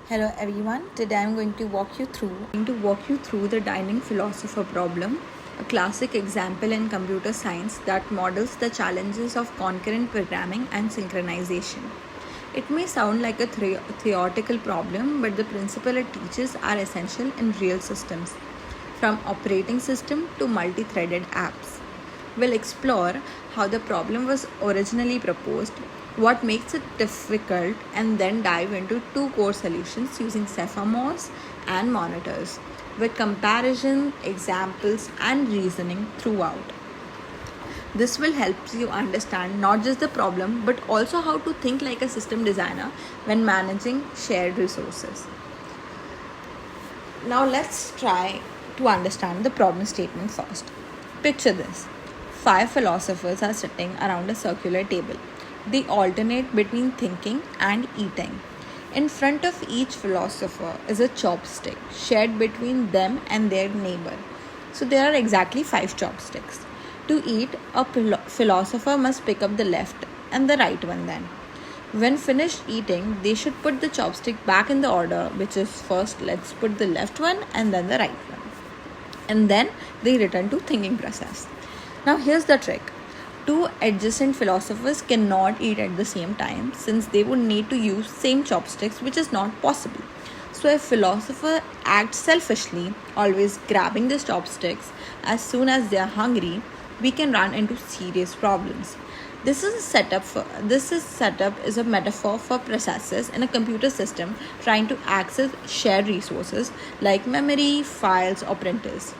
Hello everyone. Today I'm going to walk you through the dining philosopher problem, a classic example in computer science that models the challenges of concurrent programming and synchronization. It may sound like a theoretical problem, but the principle it teaches are essential in real systems, from operating system to multi-threaded apps. We'll explore how the problem was originally proposed, what makes it difficult, and then dive into two core solutions using semaphores and monitors, with comparison, examples, and reasoning throughout. This will help you understand not just the problem but also how to think like a system designer when managing shared resources. Now let's try to understand the problem statement first. Picture this. 5 philosophers are sitting around a circular table. They alternate between thinking and eating. In front of each philosopher is a chopstick shared between them and their neighbor. So there are exactly 5 chopsticks. To eat, a philosopher must pick up the left and the right one then. When finished eating, they should put the chopstick back in the order, which is first let's put the left one and then the right one. And then they return to thinking process. Now here's the trick. Two adjacent philosophers cannot eat at the same time since they would need to use same chopsticks, which is not possible. So if philosopher acts selfishly, always grabbing the chopsticks as soon as they are hungry, we can run into serious problems. This setup is a metaphor for processes in a computer system trying to access shared resources like memory, files, or printers.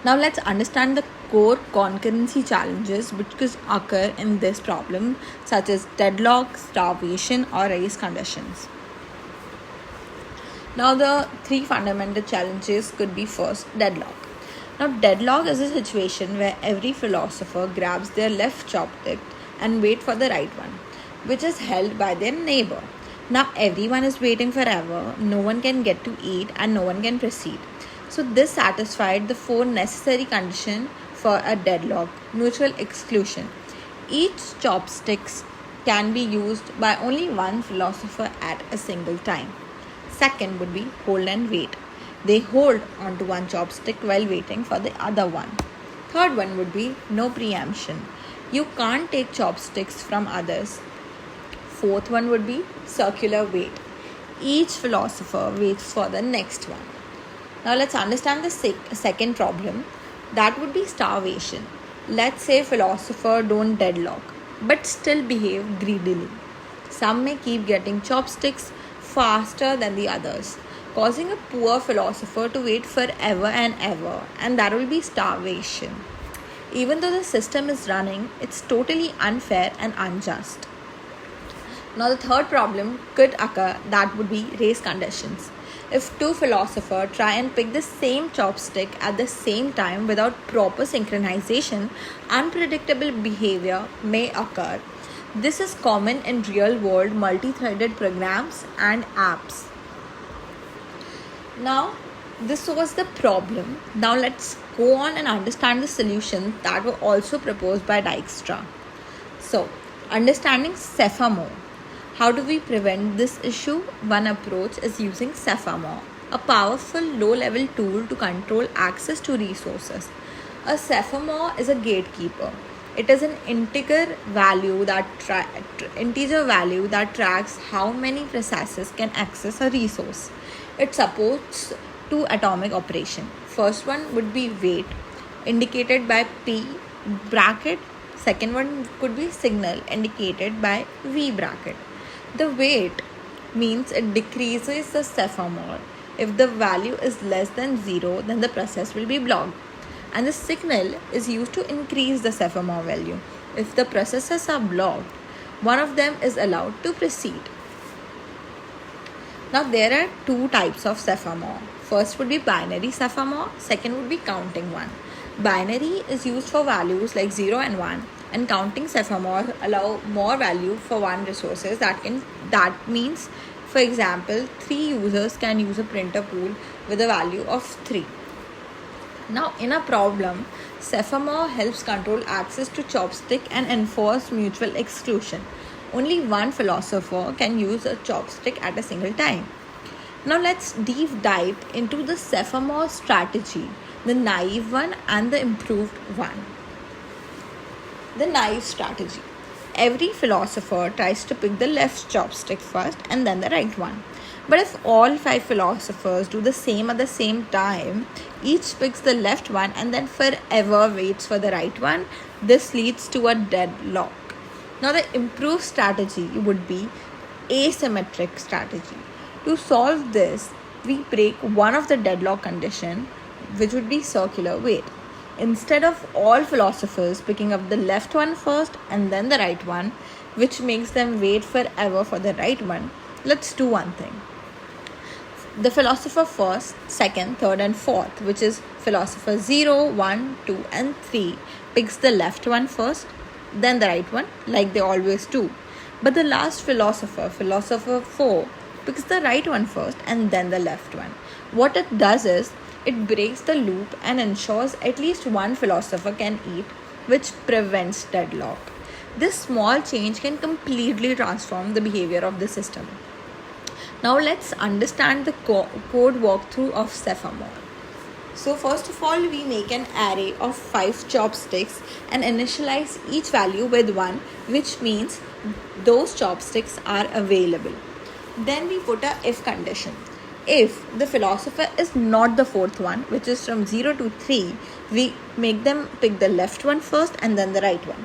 Now let's understand the core concurrency challenges which could occur in this problem, such as deadlock, starvation, or race conditions. Now the 3 fundamental challenges could be first, deadlock. Now deadlock is a situation where every philosopher grabs their left chopstick and wait for the right one, which is held by their neighbor. Now everyone is waiting forever, no one can get to eat and no one can proceed. So this satisfied the 4 necessary conditions for a deadlock: mutual exclusion. Each chopsticks can be used by only one philosopher at a single time. Second would be hold and wait. They hold onto one chopstick while waiting for the other one. Third one would be no preemption. You can't take chopsticks from others. Fourth one would be circular wait. Each philosopher waits for the next one. Now let's understand the second problem. That would be starvation. Let's say philosopher don't deadlock but still behave greedily. Some may keep getting chopsticks faster than the others, causing a poor philosopher to wait forever and ever, and that will be starvation. Even though the system is running, it's totally unfair and unjust. Now the third problem could occur, that would be race conditions. If 2 philosophers try and pick the same chopstick at the same time without proper synchronization, unpredictable behavior may occur. This is common in real-world multi-threaded programs and apps. Now, this was the problem. Now let's go on and understand the solutions that were also proposed by Dijkstra. So, understanding semaphore. How do we prevent this issue? One approach is using semaphore, a powerful low-level tool to control access to resources. A semaphore is a gatekeeper. It is an integer value that tracks how many processes can access a resource. It supports 2 atomic operation. First one would be wait, indicated by P bracket. Second one could be signal, indicated by V bracket. The wait means it decreases the semaphore. If the value is less than 0, then the process will be blocked. And the signal is used to increase the semaphore value. If the processes are blocked, one of them is allowed to proceed. Now there are 2 types of semaphore. First would be binary semaphore, second would be counting one. Binary is used for values like 0 and 1, and counting semaphore allow more value for one resources. That means, for example, 3 users can use a printer pool with a value of 3. Now in a problem, semaphore helps control access to chopstick and enforce mutual exclusion. only one philosopher can use a chopstick at a single time. Now let's deep dive into the semaphore strategy, the naive one and the improved one. The naive strategy. Every philosopher tries to pick the left chopstick first and then the right one. But if all 5 philosophers do the same at the same time, each picks the left one and then forever waits for the right one, this leads to a deadlock. Now the improved strategy would be asymmetric strategy. To solve this, we break one of the deadlock condition, which would be circular wait. Instead of all philosophers picking up the left one first and then the right one, which makes them wait forever for the right one, let's do one thing. The philosopher first, second, third and fourth, which is philosopher 0, 1, 2 and 3, picks the left one first, then the right one, like they always do. But the last philosopher, philosopher 4, picks the right one first and then the left one. What it does is, it breaks the loop and ensures at least one philosopher can eat, which prevents deadlock. This small change can completely transform the behavior of the system. Now let's understand the code walkthrough of semaphore. So first of all, we make an array of 5 chopsticks and initialize each value with 1, which means those chopsticks are available. Then we put a if condition. If the philosopher is not the fourth one, which is from 0 to 3, we make them pick the left one first and then the right one.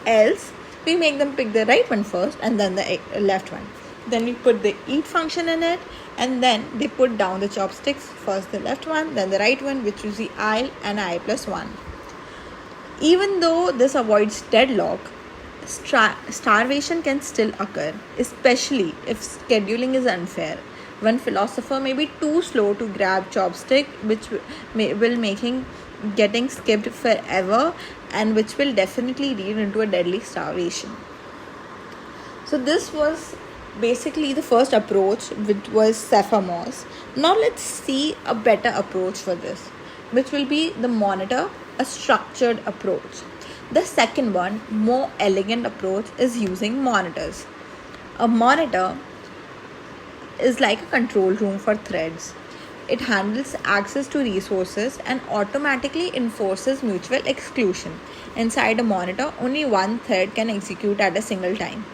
Else, we make them pick the right one first and then the left one. Then we put the eat function in it, and then they put down the chopsticks, first the left one, then the right one, which is the I and I plus 1. Even though this avoids deadlock, starvation can still occur, especially if scheduling is unfair. One philosopher may be too slow to grab chopstick, which will making getting skipped forever, and which will definitely lead into a deadly starvation. So this was basically the first approach, which was semaphores. Now let's see a better approach for this, which will be the monitor, a structured approach. The second one, more elegant approach, is using monitors. A monitor is like a control room for threads. It handles access to resources and automatically enforces mutual exclusion. Inside a monitor, only one thread can execute at a single time.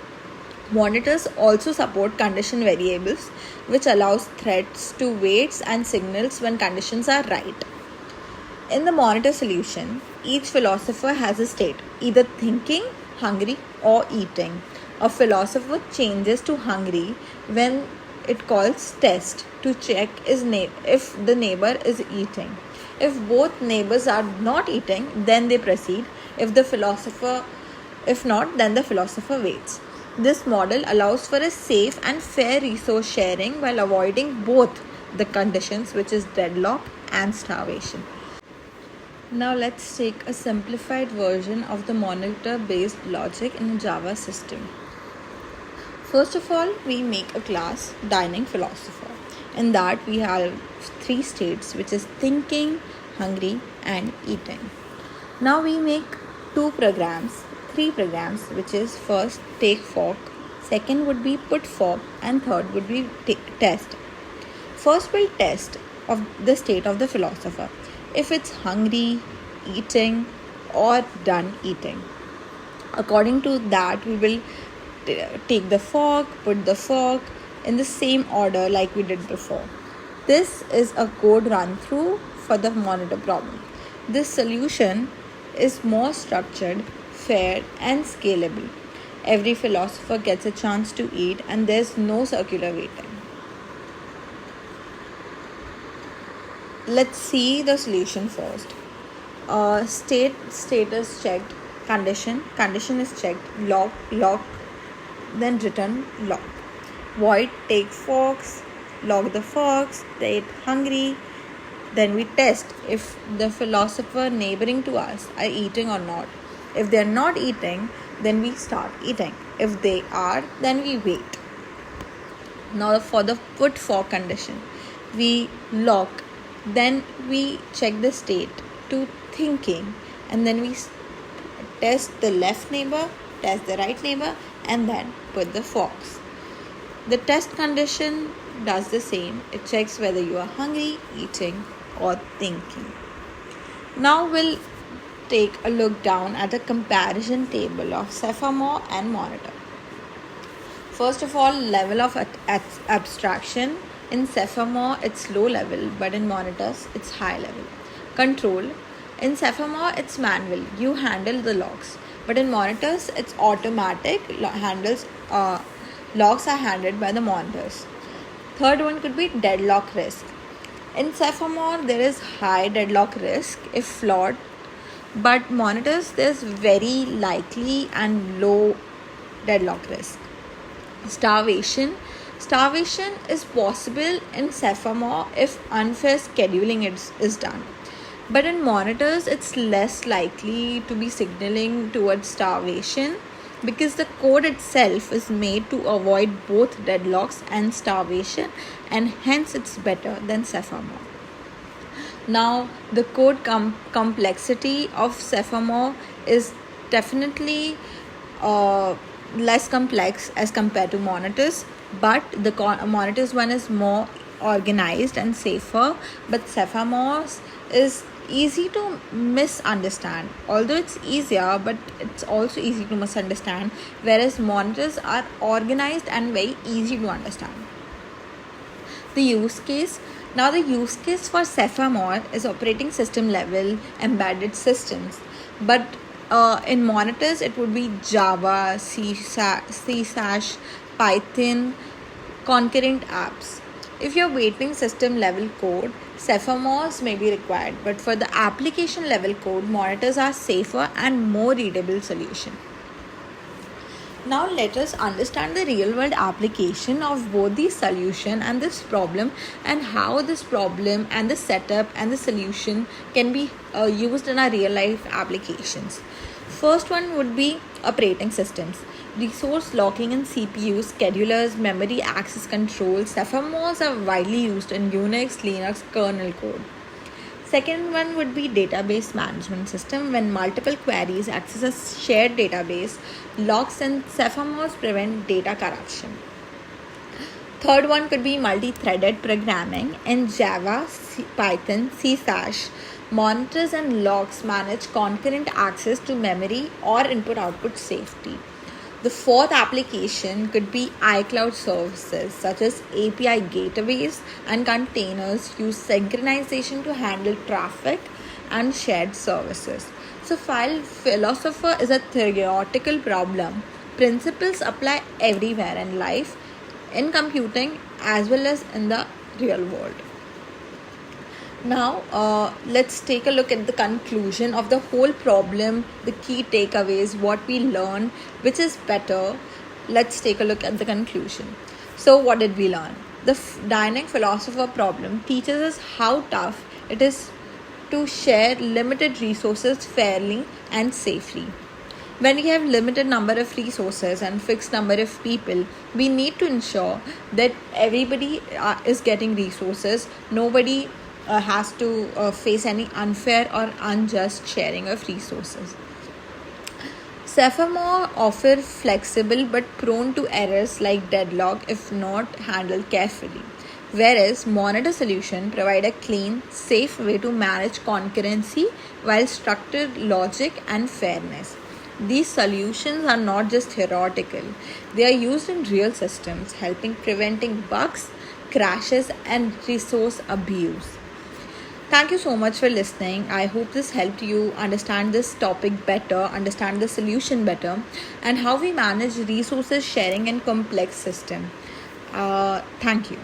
Monitors also support condition variables, which allows threads to wait and signals when conditions are right. In the monitor solution, each philosopher has a state, either thinking, hungry, or eating. A philosopher changes to hungry when it calls test to check if the neighbor is eating. If both neighbors are not eating, then they proceed. If not, then the philosopher waits. This model allows for a safe and fair resource sharing while avoiding both the conditions, which is deadlock and starvation. Now let's take a simplified version of the monitor-based logic in a Java system. First of all, we make a class dining philosopher. In that we have 3 states, which is thinking, hungry and eating. Now we make 3 programs, which is first take fork, second would be put fork and third would be test. First we'll test of the state of the philosopher, if it's hungry, eating or done eating. According to that, we will take the fork, put the fork in the same order like we did before. This is a code run through for the monitor problem. This solution is more structured, fair and scalable. Every philosopher gets a chance to eat and there's no circular waiting. Let's see the solution first. Status checked, condition is checked, lock, then return lock. Void take forks, log the forks, state hungry. Then we test if the philosopher neighboring to us are eating or not. If they are not eating, then we start eating. If they are, then we wait. Now for the put fork condition, we lock, then we check the state to thinking, and then we test the left neighbor, test the right neighbor, and then put the forks. The test condition does the same. It checks whether you are hungry, eating, or thinking. Now we'll take a look down at the comparison table of semaphore and monitor. First of all, level of abstraction. In semaphore, it's low level, but in monitors, it's high level. Control. In semaphore, it's manual. You handle the logs. But in monitors, it's automatic. Logs are handled by the monitors. Third one could be deadlock risk. In semaphore, there is high deadlock risk if flawed, but monitors, there's very likely and low deadlock risk. Starvation is possible in semaphore if unfair scheduling is done, but in monitors it's less likely to be signaling towards starvation because the code itself is made to avoid both deadlocks and starvation, and hence it's better than semaphore. Now the code complexity of semaphore is definitely less complex as compared to monitors, but the monitors one is more organized and safer, but semaphore is easy to misunderstand. Although it's easier, but it's also easy to misunderstand, whereas monitors are organized and very easy to understand. The use case. Now the use case for semaphore is operating system level embedded systems, but in monitors it would be Java, C#, Python, concurrent apps. If you're waiting system level code, semaphores may be required, but for the application level code, monitors are safer and more readable solution. Now let us understand the real world application of both the solution and this problem, and how this problem and the setup and the solution can be used in our real life applications. First one would be operating systems. Resource locking in CPUs, schedulers, memory access control. Semaphores are widely used in Unix, Linux kernel code. Second one would be database management system. When multiple queries access a shared database, locks and semaphores prevent data corruption. Third one could be multi-threaded programming. In Java, Python, C#, monitors and logs manage concurrent access to memory or input-output safety. The fourth application could be iCloud services such as API gateways and containers use synchronization to handle traffic and shared services. So while philosopher is a theoretical problem, principles apply everywhere in life, in computing as well as in the real world. Now, let's take a look at the conclusion of the whole problem, the key takeaways, what we learned, which is better. Let's take a look at the conclusion. So, what did we learn? The dynamic philosopher problem teaches us how tough it is to share limited resources fairly and safely. When we have limited number of resources and fixed number of people, we need to ensure that everybody is getting resources. Nobody has to face any unfair or unjust sharing of resources. Semaphore offer flexible but prone to errors like deadlock if not handled carefully, whereas monitor solution provide a clean, safe way to manage concurrency while structured logic and fairness. These solutions are not just theoretical; they are used in real systems, helping preventing bugs, crashes, and resource abuse. Thank you so much for listening. I hope this helped you understand this topic better, understand the solution better, and how we manage resources sharing in complex system. Thank you.